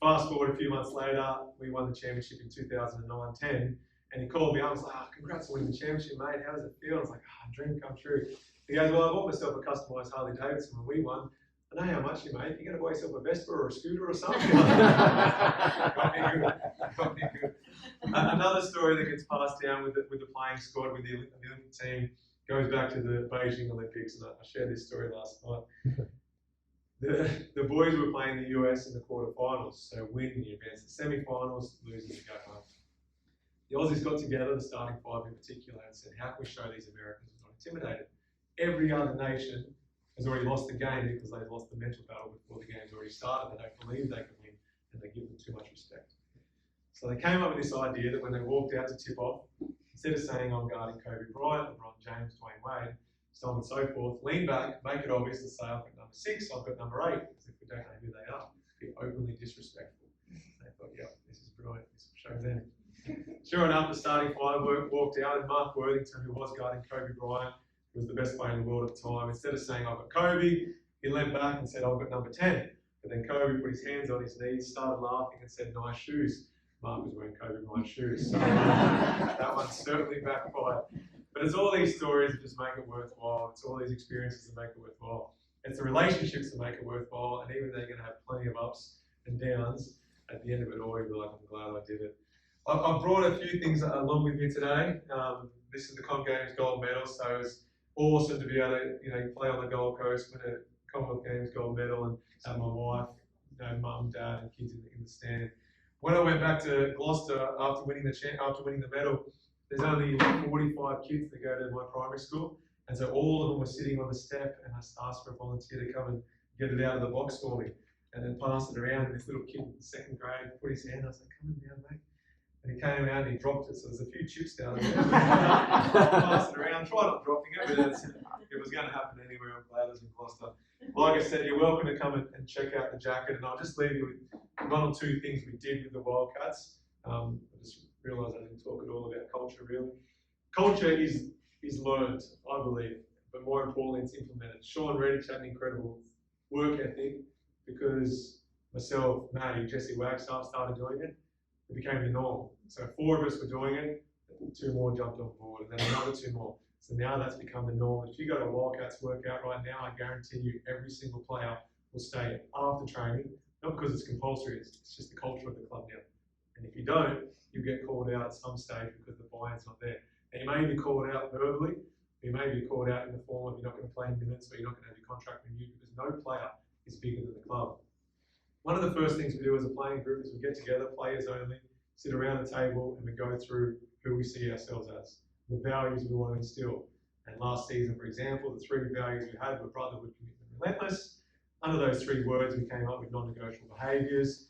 Fast forward a few months later, we won the championship in 2009-10, and he called me up. I was like, congrats on winning the championship, mate. How does it feel? I was like, dream come true. He goes, well, I bought myself a customized Harley Davidson when we won. I know how much you make. You're going to buy yourself a Vespa or a scooter or something. Got me good. Another story that gets passed down with the playing squad, with the Olympic team, goes back to the Beijing Olympics, and I shared this story last night. the boys were playing the US in the quarterfinals, so winning the advance the semi-finals, losing to go home. The Aussies got together, the starting five in particular, and said, how can we show these Americans we're not intimidated? Every other nation has already lost the game because they've lost the mental battle before the game's already started. They don't believe they can win, and they give them too much respect. So they came up with this idea that when they walked out to tip off, instead of saying, I'm guarding Kobe Bryant, LeBron James, Dwayne Wade, so on and so forth, lean back, make it obvious and say, I've got number 6, I've got number 8, because if we don't know who they are, be openly disrespectful. They thought, yeah, this is brilliant, this will show them. Sure enough, the starting five walked out, and Mark Worthington, who was guarding Kobe Bryant, who was the best player in the world at the time, instead of saying, I've got Kobe, he leant back and said, I've got number 10. But then Kobe put his hands on his knees, started laughing and said, nice shoes. Mark was wearing Kobe Bryant shoes, so that one certainly backfired. But it's all these stories that just make it worthwhile. It's all these experiences that make it worthwhile. It's the relationships that make it worthwhile, and even though you're going to have plenty of ups and downs, at the end of it all, you'll be like, I'm glad I did it. I've brought a few things along with me today. This is the Com Games gold medal, so it's awesome to be able to play on the Gold Coast, win a Commonwealth Games gold medal, and have my wife, mum, dad, and kids in the stand. When I went back to Gloucester after winning the medal, there's only 45 kids that go to my primary school, and so all of them were sitting on the step, and I asked for a volunteer to come and get it out of the box for me, and then pass it around. And this little kid in 2nd grade put his hand. I was like, "Come on down, mate." And he came out and he dropped it, so there's a few chips down there. Pass it around. Try not dropping it, but it was going to happen anywhere. I'm glad I was in Gloucester. Like I said, you're welcome to come and check out the jacket, and I'll just leave you with 1 or 2 things we did with the Wildcats. I just realised I didn't talk at all about culture, really. Culture is learned, I believe, but more importantly, it's implemented. Sean Redditch had an incredible work ethic because myself, Matty, Jesse Wagstaff started doing it. It became the norm. So 4 of us were doing it, 2 more jumped on board, and then another 2 more. So now that's become the norm. If you go to a Wildcats workout right now, I guarantee you every single player will stay after training, not because it's compulsory, it's just the culture of the club now. And if you don't, you get called out at some stage because the buy-in's not there. And you may be called out verbally, you may be called out in the form of you're not going to play minutes or you're not going to have your contract renewed, because no player is bigger than the club. One of the first things we do as a playing group is we get together, players only, sit around the table, and we go through who we see ourselves as, the values we want to instill. And last season, for example, the 3 values we had were brotherhood, commitment, relentless. Under those 3 words, we came up with non-negotiable behaviours,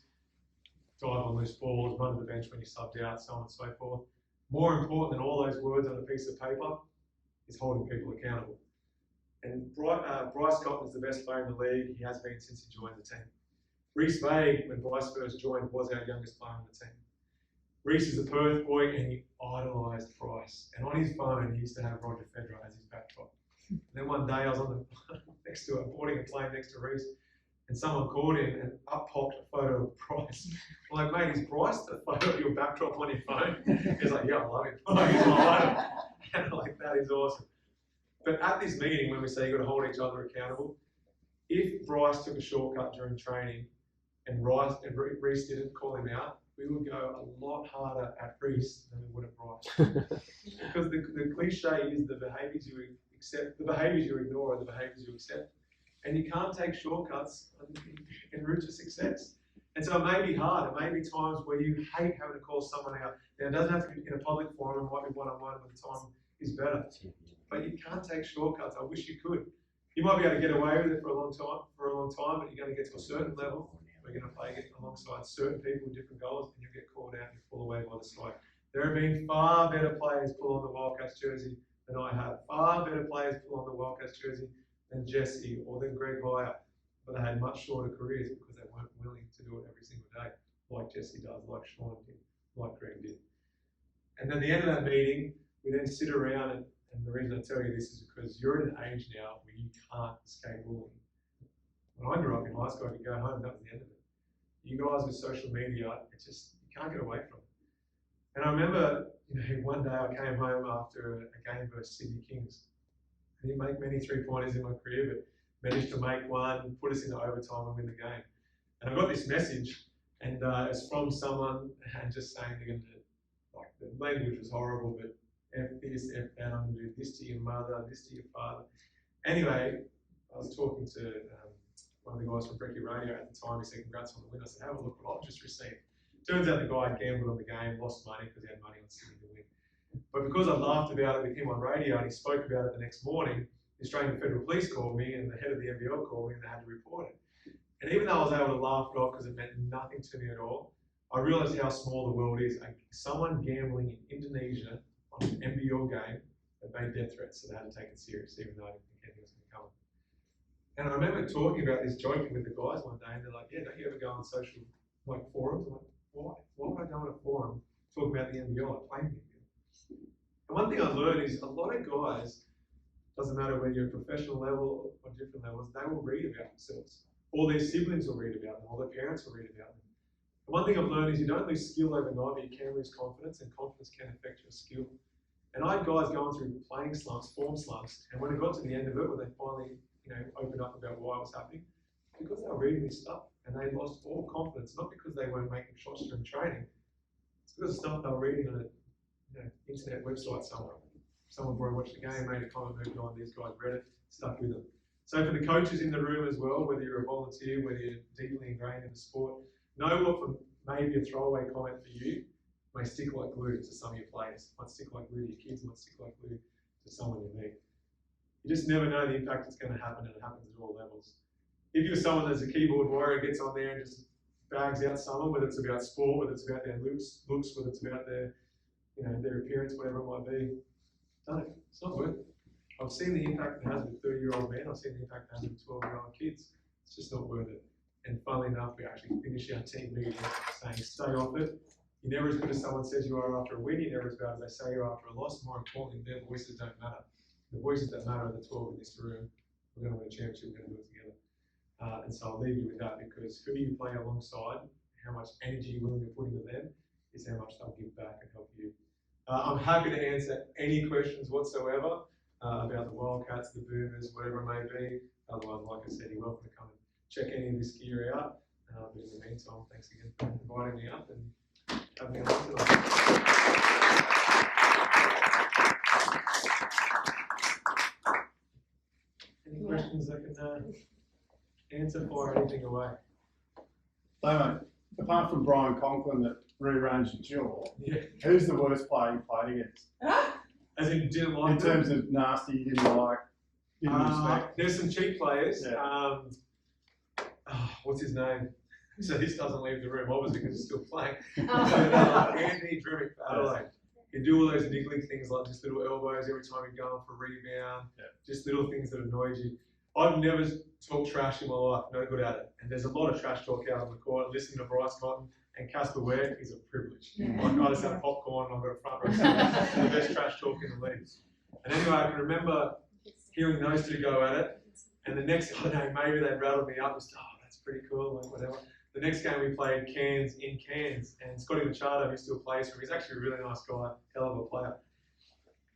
dive on loose balls, run to the bench when you're subbed out, so on and so forth. More important than all those words on a piece of paper is holding people accountable. And Bryce Cotton's the best player in the league. He has been since he joined the team. Reece Vague, when Bryce first joined, was our youngest player on the team. Reece is a Perth boy, and he idolised Bryce. And on his phone, he used to have Roger Federer as his backdrop. And then one day, I was on the next to boarding a plane next to Reece, and someone called him, and up popped a photo of Bryce. I'm like, mate, is Bryce the photo of your backdrop on your phone? He's like, yeah, I love him. And I'm like, that is awesome. But at this meeting, when we say you've got to hold each other accountable, if Bryce took a shortcut during training and Reece didn't call him out, we would go a lot harder at Reece than we would at Bryce. Because the cliche is the behaviours you accept, the behaviours you ignore are the behaviours you accept. And you can't take shortcuts en route to success. And so it may be hard. It may be times where you hate having to call someone out. Now, it doesn't have to be in a public forum. It might be one-on-one when the time is better. But you can't take shortcuts. I wish you could. You might be able to get away with it for a long time, but you're going to get to a certain level. We're going to play alongside certain people with different goals, and you get called out and you fall away by the side. There have been far better players pull on the Wildcats jersey than I have. Far better players pull on the Wildcats jersey than Jesse or than Greg Hire, but they had much shorter careers because they weren't willing to do it every single day, like Jesse does, like Sean did, like Greg did. And at the end of that meeting, we then sit around, and the reason I tell you this is because you're at an age now where you can't escape bullying. When I grew up in high school, I could go home and that was the end of it. You guys with social media, it's just, you can't get away from it. And I remember, one day I came home after a game versus Sydney Kings. I didn't make many 3-pointers in my career, but managed to make one, put us into overtime and win the game. And I got this message, and it's from someone, and just saying they're going to, like, the language was horrible, but F this, F that, I'm going to do this to your mother, this to your father. Anyway, I was talking to one of the guys from Brekkie Radio at the time, he said, congrats on the win. I said, have a look what I've just received. Turns out the guy gambled on the game, lost money because he had money on Sydney to win. But because I laughed about it with him on radio and he spoke about it the next morning, the Australian Federal Police called me and the head of the MBL called me and they had to report it. And even though I was able to laugh it off because it meant nothing to me at all, I realised how small the world is. Someone gambling in Indonesia on an MBL game that made death threats, so they had to take it serious, even though I didn't think anything was going to come. And I remember talking about this, joking with the guys one day, and they're like, yeah, don't you ever go on social forums? I'm like, why? Why would I go on a forum talking about the NBL? I play the NBL. And one thing I learned is a lot of guys, doesn't matter whether you're at professional level or different levels, they will read about themselves. All their siblings will read about them, all their parents will read about them. And one thing I've learned is you don't lose skill overnight, but you can lose confidence, and confidence can affect your skill. And I had guys going through playing slumps, form slumps, and when it got to the end of it, when they finally opened up about why it was happening, because they were reading this stuff, and they lost all confidence, not because they weren't making shots during training, it's because of stuff they were reading on an internet website somewhere. Someone probably watched the game, made a comment, moved on, these guys read it, stuck with them. So for the coaches in the room as well, whether you're a volunteer, whether you're deeply ingrained in the sport, know what from maybe a throwaway comment for you may stick like glue to some of your players, might stick like glue to your kids, might stick like glue to someone you meet. You just never know the impact that's going to happen, and it happens at all levels. If you're someone that's a keyboard warrior, gets on there and just bags out someone, whether it's about sport, whether it's about their looks, whether it's about their, their appearance, whatever it might be, don't it. It's not worth it. I've seen the impact it has with 30-year-old men. I've seen the impact it has with 12-year-old kids. It's just not worth it. And funnily enough, we actually finish our team meeting saying, stay off it. You're never as good as someone says you are after a win. You're never as bad as they say you are after a loss. More importantly, their voices don't matter. The voices that matter are the 12 in this room. We're going to win a championship. We're going to do it together. And so I'll leave you with that, because who you play alongside, how much energy you're willing to put into them, is how much they'll give back and help you. I'm happy to answer any questions whatsoever about the Wildcats, the Boomers, whatever it may be. Otherwise, like I said, you're welcome to come and check any of this gear out. But in the meantime, thanks again for inviting me up and having me on tonight. Any questions I can answer for anything away? So, apart from Brian Conklin that rearranged the jaw, who's the worst player you played against? As in, didn't like in terms of nasty, you didn't like, didn't respect? There's some cheap players. Yeah. What's his name? So this doesn't leave the room, obviously, because he's still playing. Anthony Drimmick for Adelaide. You do all those niggling things like just little elbows every time you're going for a rebound, just little things that annoy you. I've never talked trash in my life, no good at it. And there's a lot of trash talk out on the court. Listening to Bryce Cotton and Casper Ware is a privilege. Like, I just have popcorn and I've got a front row seat. The best trash talk in the league. And anyway, I can remember hearing those two go at it. And the next, I don't know, maybe they rattled me up. Just, that's pretty cool, like whatever. The next game we played Cairns in Cairns, and Scotty Machado, who still plays for him, he's actually a really nice guy, hell of a player.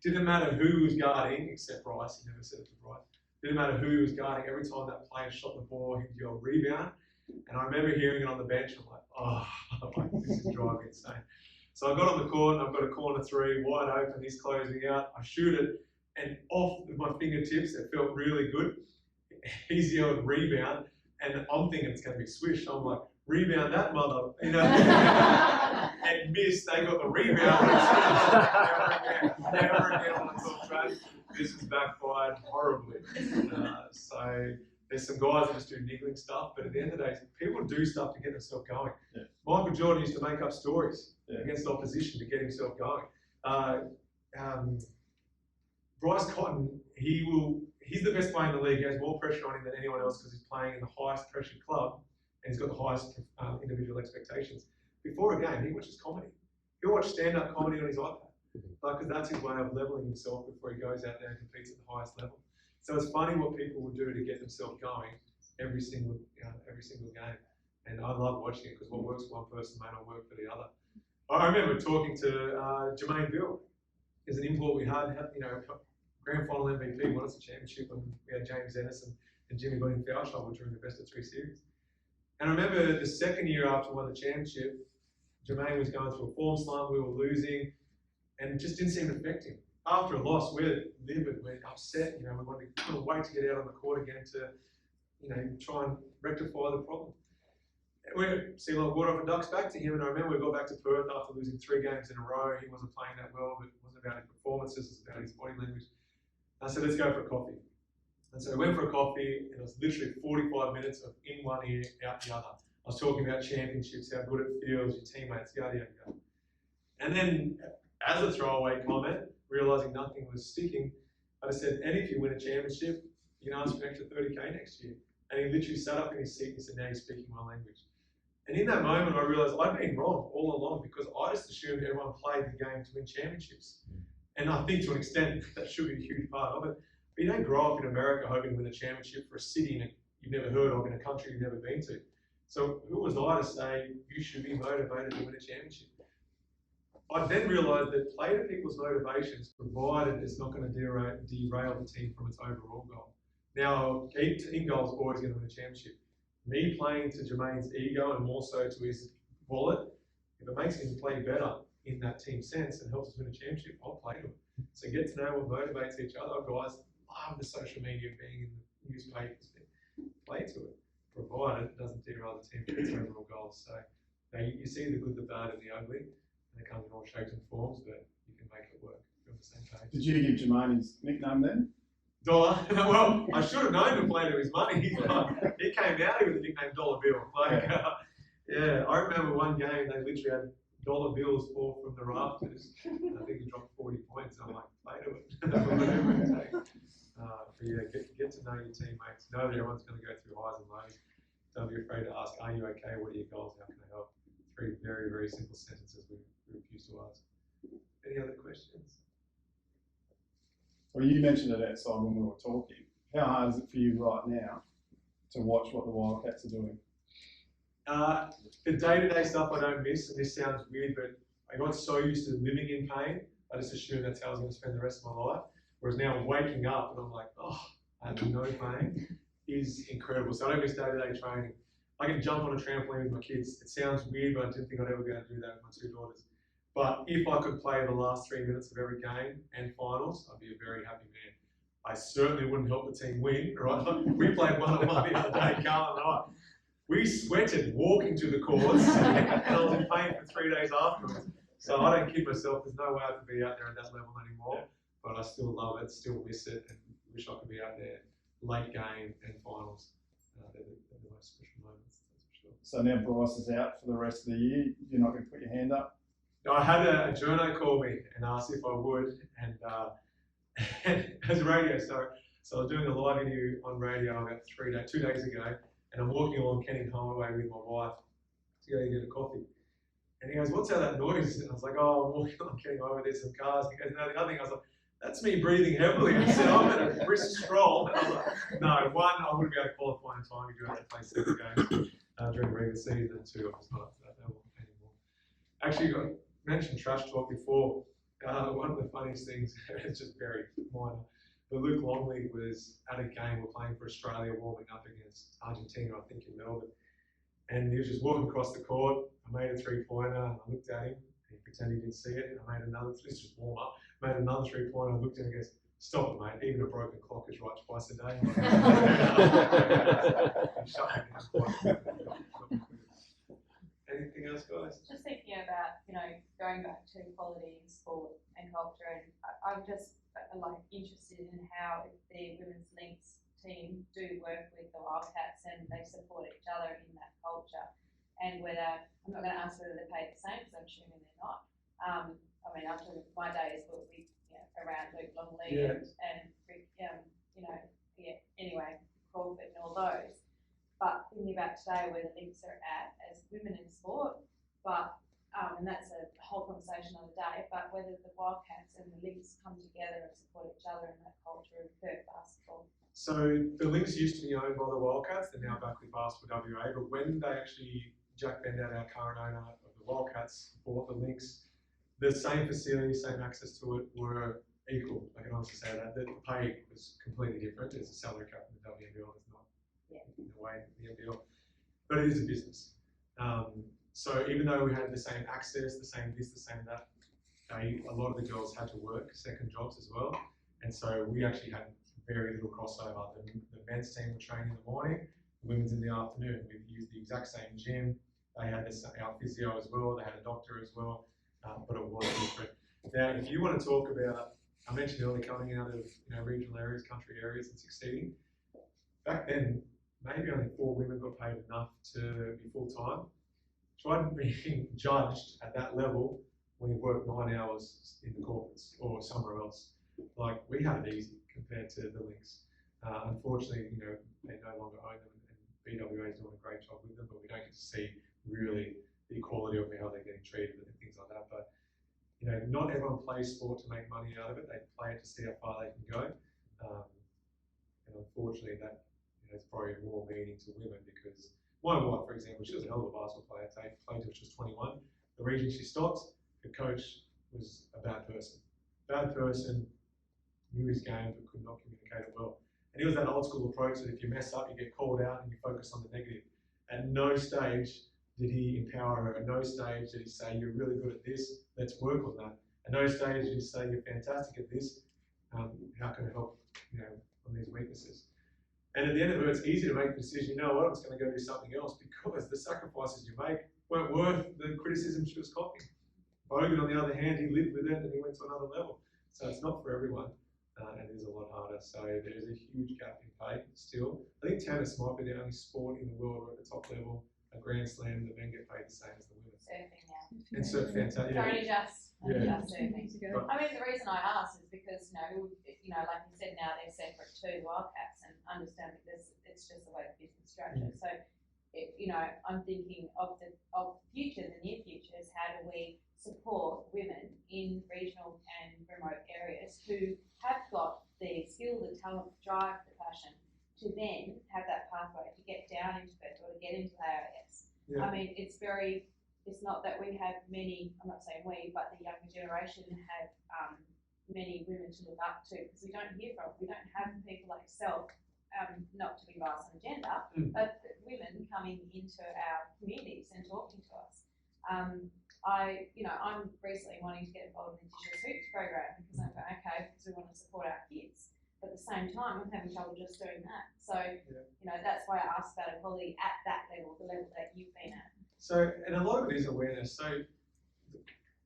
Didn't matter who was guarding, except Bryce, he never said it to Bryce. Didn't matter who he was guarding, every time that player shot the ball, he'd yell rebound. And I remember hearing it on the bench, I'm like, this is driving me insane. So I got on the court, and I've got a corner three, wide open, he's closing out. I shoot it, and off my fingertips, it felt really good. He's yelled rebound, and I'm thinking it's going to be swish. I'm like, rebound that mother, and missed. They got the rebound. Never again on the top track. This has backfired horribly. So there's some guys that just do niggling stuff, but at the end of the day, people do stuff to get themselves going. Yeah. Michael Jordan used to make up stories against opposition to get himself going. Bryce Cotton, he's the best player in the league. He has more pressure on him than anyone else because he's playing in the highest pressured club and he's got the highest individual expectations. Before a game, he watches comedy. He'll watch stand-up comedy on his iPad, because that's his way of leveling himself before he goes out there and competes at the highest level. So it's funny what people will do to get themselves going every single game. And I love watching it because what works for one person may not work for the other. I remember talking to Jermaine Bill. There's an import we had, grand final MVP, won us a championship, and we had James Ennis and Jimmy got in foul trouble during the best of 3 series. And I remember the second year after we won the championship, Jermaine was going through a form slump, we were losing, and it just didn't seem to affect him. After a loss, we're livid, we're upset, we want to wait to get out on the court again to, try and rectify the problem. We see like water off a duck's back to him, and I remember we got back to Perth after losing 3 games in a row. He wasn't playing that well, but it wasn't about his performances, it was about his body language. I said, let's go for a coffee. And so we went for a coffee, and it was literally 45 minutes of in one ear, out the other. I was talking about championships, how good it feels, your teammates, yada, yada, yada. And then, as a throwaway comment, realising nothing was sticking, I just said, and if you win a championship, you can ask for an extra 30K next year. And he literally sat up in his seat and said, now you're speaking my language. And in that moment, I realised I'd been wrong all along because I just assumed everyone played the game to win championships. And I think to an extent, that should be a huge part of it. But you don't grow up in America hoping to win a championship for a city you've never heard of, in a country you've never been to. So who was I to say you should be motivated to win a championship? I then realised that play to people's motivations, provided it's not going to derail the team from its overall goal. Now, team goal is always going to win a championship. Me playing to Jermaine's ego and more so to his wallet, if it makes him play better in that team sense and helps us win a championship, I'll play to it. So get to know what motivates each other. Guys love the social media, being in the newspapers, play to it, provided it doesn't derail the team from its overall goals. So you see the good, the bad, and the ugly, and it comes in all shapes and forms, but you can make it work. You're on the same page. Did you give Jermaine his nickname then? Dollar. Well, I should have known to play to his money. He came out with the nickname Dollar Bill. Yeah, I remember one game they literally had dollar bills fall from the rafters. I think he dropped 40 points. I'm like, play to it. But yeah, get to know your teammates. Know that everyone's going to go through highs and lows. Don't be afraid to ask, are you okay? What are your goals? How can I help? 3 very, very simple sentences we refuse to ask. Any other questions? Well, you mentioned it outside when we were talking. How hard is it for you right now to watch what the Wildcats are doing? The day-to-day stuff I don't miss, and this sounds weird, but I got so used to living in pain, I just assumed that's how I was going to spend the rest of my life. Whereas now I'm waking up and I'm like, oh, I have no pain, is incredible. So I don't miss day-to-day training. I can jump on a trampoline with my kids. It sounds weird, but I didn't think I'd ever be able to do that with my 2 daughters. But if I could play the last 3 minutes of every game and finals, I'd be a very happy man. I certainly wouldn't help the team win, right? We played one-on-one the other day, Carl and I. We sweated walking to the courts, and I was in pain for 3 days afterwards. So I don't kid myself, there's no way I could be out there at that level anymore. But I still love it, still miss it, and wish I could be out there late game and finals. They're the most special moments, that's for sure. So now Bryce is out for the rest of the year. You're not going to put your hand up? I had a journo call me and asked if I would, and as a radio star, so I was doing a live interview on radio about 2 days ago, and I'm walking along Kenning Highway with my wife to go get a coffee. And he goes, what's all that noise? And I was like, oh, I'm walking along Kenning Highway, there's some cars. And he goes, no, the other thing, I was like, that's me breathing heavily. I said, I'm at a brisk stroll. And I was like, no, 1, I wouldn't be able to qualify in time to go out and play 7 games during the regular season, and 2, I was not up to that level anymore. Actually, I mentioned trash talk before. One of the funniest things, it's just very minor, but Luke Longley was at a game, we're playing for Australia, warming up against Argentina, I think in Melbourne. And he was just walking across the court. I made a 3-pointer, and I looked at him, and he pretended he didn't see it, and I made another, this was warm up, made another 3-pointer, I looked at him and goes, stop it, mate, even a broken clock is right twice a day. Anything else, guys? Just thinking about, going back to quality in sport and culture, and I'm just interested in how the Women's Links team do work with the Wildcats and they support each other in that culture, and whether, I'm not going to ask whether they're paid the same because I'm assuming they're not. Up to my days, but we, around Luke Longley and anyway, Crawford and all those. But thinking about today where the links are at as women in sport, but and that's a whole conversation on the day, but whether the Wildcats and the links come together and support each other in that culture of Perth basketball. So the links used to be owned by the Wildcats, they're now back with Basketball WA, but when they actually, Jack Bendad, our current owner of the Wildcats, bought the links, the same facilities, same access to it were equal. I can honestly say that. The pay was completely different. There's a salary cap in the WNBL, there's not in the way in the NBL, but it is a business. So even though we had the same access, the same this, the same that, a lot of the girls had to work second jobs as well, and so we actually had very little crossover. The men's team will train in the morning, the women's in the afternoon. We've used the exact same gym. They had our physio as well. They had a doctor as well, but it was different. Now, if you want to talk about, I mentioned earlier coming out of regional areas, country areas, and succeeding. Back then, maybe only 4 women got paid enough to be full time. Try being judged at that level when you work 9 hours in the corporates or somewhere else. Like, we had it easy compared to the Lynx. Unfortunately, they no longer own them, and BWA is doing a great job with them, but we don't get to see really the equality of how they're getting treated and things like that. But not everyone plays sport to make money out of it. They play it to see how far they can go. And unfortunately, that has probably more meaning to women, because my wife, for example, she was a hell of a basketball player. They played till she was 21. The reason she stopped, the coach was a bad person. Bad person, knew his game, but could not communicate it well. And he was that old school approach that if you mess up, you get called out and you focus on the negative. At no stage did he empower her. At no stage did he say, you're really good at this, let's work on that. At no stage did he say, you're fantastic at this, how can I help on these weaknesses? And at the end of it, it's easy to make the decision, you know what, I'm just going to go do something else, because the sacrifices you make weren't worth the criticism she was copying. Bogan, on the other hand, he lived with it and he went to another level. So it's not for everyone, and it is a lot harder. So there's a huge gap in pay still. I think tennis might be the only sport in the world where at the top level, a Grand Slam, the men get paid the same as the women. Surfing now. And surf, fantastic. Only just surfing. Right. I mean, the reason I asked is because, like you said, now they're separate to Wildcats, and understanding this, it's just the way the business structure. So, I'm thinking of the future, the near future, is how do we support women in regional and remote areas who have got the skill, the talent, the drive, the passion to then have that pathway to get down into Perth or to get into AIS. Yeah. I mean, it's not that we have many, I'm not saying we, but the younger generation have many women to look up to, because we don't have people like yourself, not to be biased on gender, but women coming into our communities and talking to us. I'm recently wanting to get involved in the Indigenous Hoops program, because I'm going, okay, because we want to support our kids. But at the same time, I'm having trouble just doing that. So, that's why I asked about equality at that level, the level that you've been at. So, and a lot of it is awareness. So,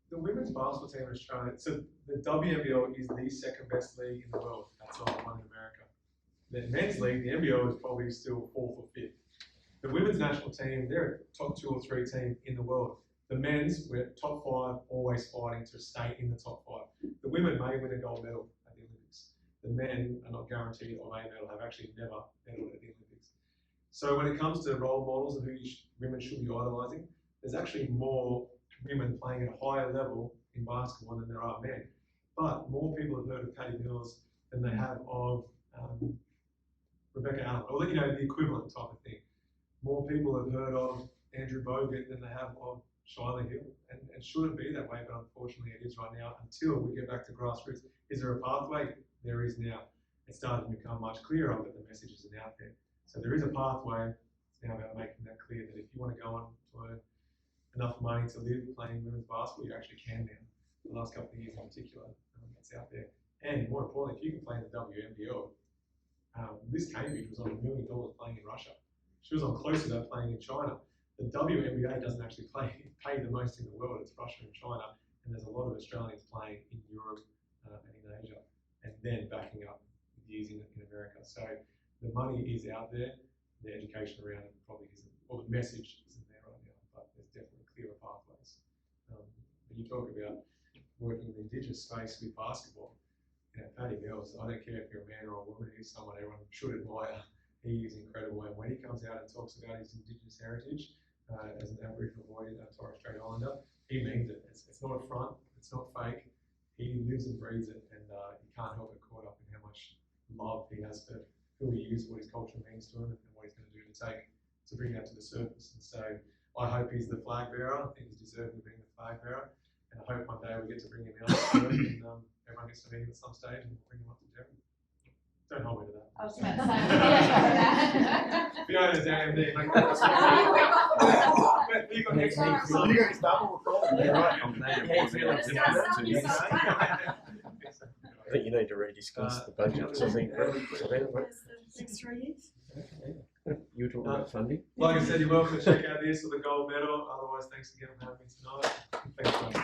the women's basketball team in Australia, so the WNBL is the second best league in the world. That's all one in America. The men's league, the NBL, is probably still 4th or 5th. The women's national team, they're a top 2 or 3 team in the world. The men's, we're top 5, always fighting to stay in the top 5. The women may win a gold medal at the Olympics. The men are not guaranteed or may medal, have actually never medaled at the Olympics. So when it comes to role models and who women should be idolising, there's actually more women playing at a higher level in basketball than there are men. But more people have heard of Patty Mills than they have of Rebecca Allen, or the equivalent type of thing. More people have heard of Andrew Bogut than they have of Shyla Hill, and it shouldn't be that way, but unfortunately it is right now until we get back to grassroots. Is there a pathway? There is now. It's starting to become much clearer that the message isn't out there. So there is a pathway. It's now about making that clear that if you want to go on to earn enough money to live playing women's basketball, you actually can now. The last couple of years in particular, it's out there. And more importantly, if you can play in the WNBL, Liz Cambridge was on $1 million playing in Russia. She was on close to that playing in China. The WNBA doesn't actually pay the most in the world. It's Russia and China, and there's a lot of Australians playing in Europe and in Asia, and then backing up with using it in America. So the money is out there. The education around it probably isn't, or the message isn't there right now. But there's definitely clearer pathways. When you talk about working in the Indigenous space with basketball, Paddy Mills, I don't care if you're a man or a woman, he's someone everyone should admire. He is incredible, and when he comes out and talks about his Indigenous heritage as an Aboriginal boy, a Torres Strait Islander, he means it. It's not a front, it's not fake. He lives and breathes it, and you can't help but caught up in how much love he has for who he is, what his culture means to him, and what he's going to do to bring that to the surface. And so I hope he's the flag bearer. I think he's deserving of being the flag bearer, and I hope one day we get to bring him out and everyone gets to meet him at some stage and we'll bring him up to Jeremy. Don't hold me to that. I was about to say, Fiona's AMD, make that you got next week. So you guys double recording, right? I'm glad you're I think you need to rediscuss the budgets. I think. Next 3 years. You were talking about funding. Like I said, you're welcome to check out this for the gold medal. Otherwise, thanks again for having me tonight. Thanks, mate.